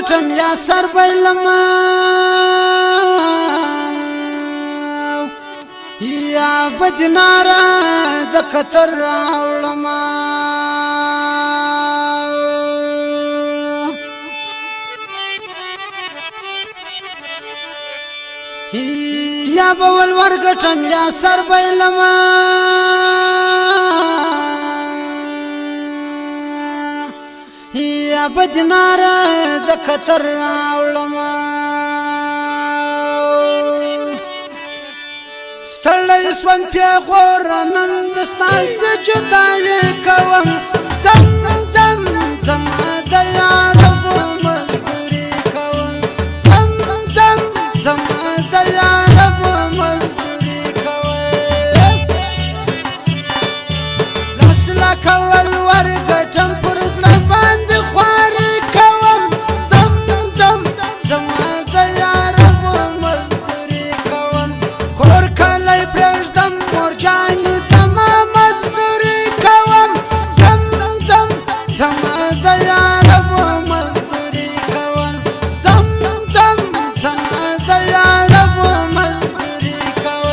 ګټم یا سر بایلما یا بدناره د خطر راوړما یا بول ورګټم یا سر بایلما یا بدناره د خطر راوړما ستړی سوم پیغور نن دستا زه جدایي کوم ځم ځم ځم د یارو مزدوري کوم ځم ځم ځم د یارو مزدوري کوم لاس لا کول ورګټم پر زړه باندې خواري کوم ځم ځم ځم د یارو مزدوري کوم کور کلی پرېږدم مور جانې زما مزدوري کوم ځم ځم ځم د یارو مزدوري کوم ځم ځم ځم د یارو مزدوري کوم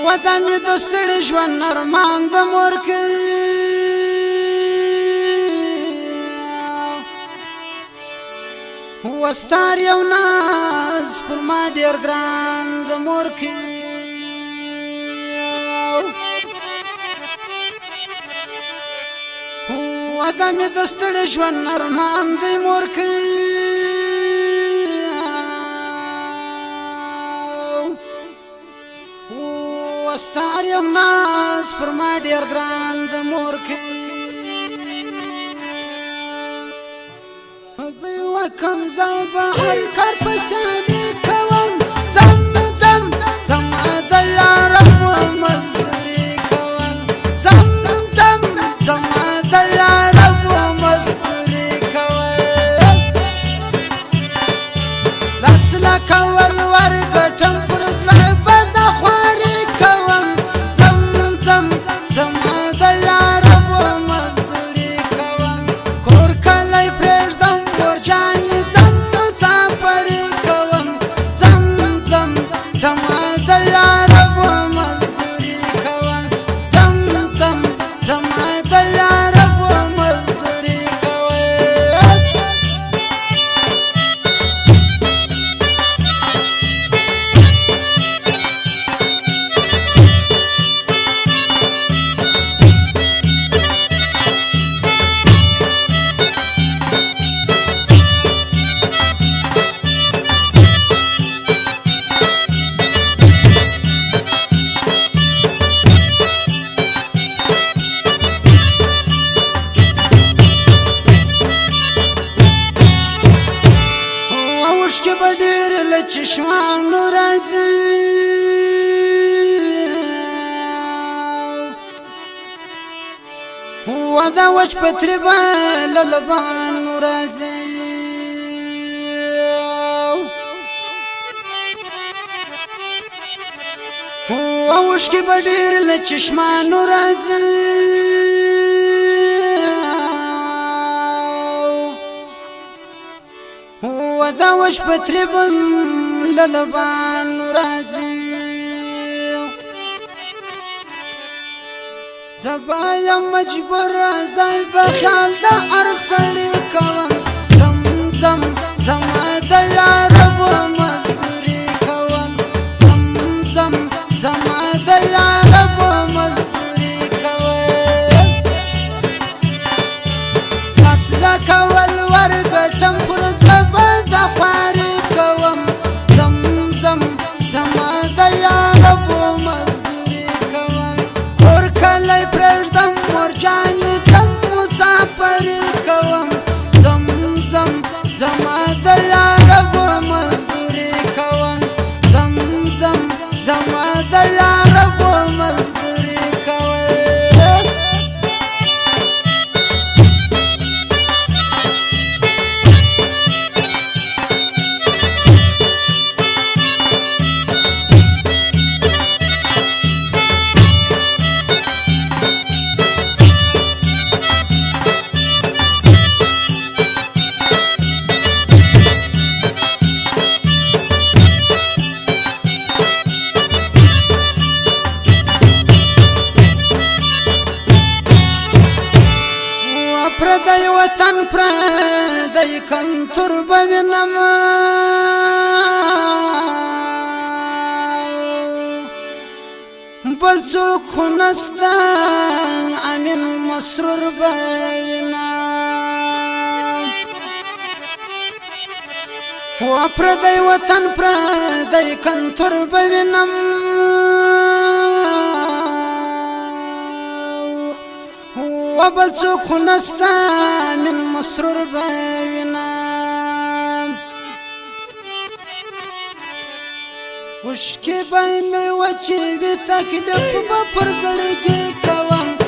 وطن مې د ستړي ژوند ارمان د مور کوي وستار یو ناز پر ما ډېر ګران د مور کوي وطن مې د ستړي ژوند ارمان د مور کوي ستار یم ناز پر ما ډېر ګران د مور کوي به وکم زه به هر کار په سیالي کوم ځم ځم ځم د یارو مزدوري کوم ځم ځم ځم د یارو مزدوري کوم لاس لا کول ورګټم پر زړه بد خواري کوم ځم ځم ځم د یارو مزدوري کوم کور کلی پرېږدم مور جانې ځم مسافري کوم ځم ځم ځم د یارو مزدوري کوم ځم ځم ځم د یارو مزدوري کوم اوښکې به ډېرې له چشمانو راځي د وچ پتري به له لبانو راځي اوښکې به ډېرې له چشمانو راځي د وچ پتري به له لبانو راځي زه به یم مجبور ځای په خیال د هر سړي کوم ځم ځم ځم د یارو مزدوري کوم ځم ځم ځم د یارو مزدوري کوم لاس لا کول ورګټم پر زړه بد خواري کوم ځم ځم ځم د یارو مزدوري کوم کور کلی پرېږدم مور جانې ځم مسافري کنتر بوینم بل څوک خو نسته امین مسرور بوینم و پردی وطن پردی کنتر بوینم و بل څوک خو نسته من مسرور بوینم اوښکې به مې وچې وي تکلیف به پر زړګي کوم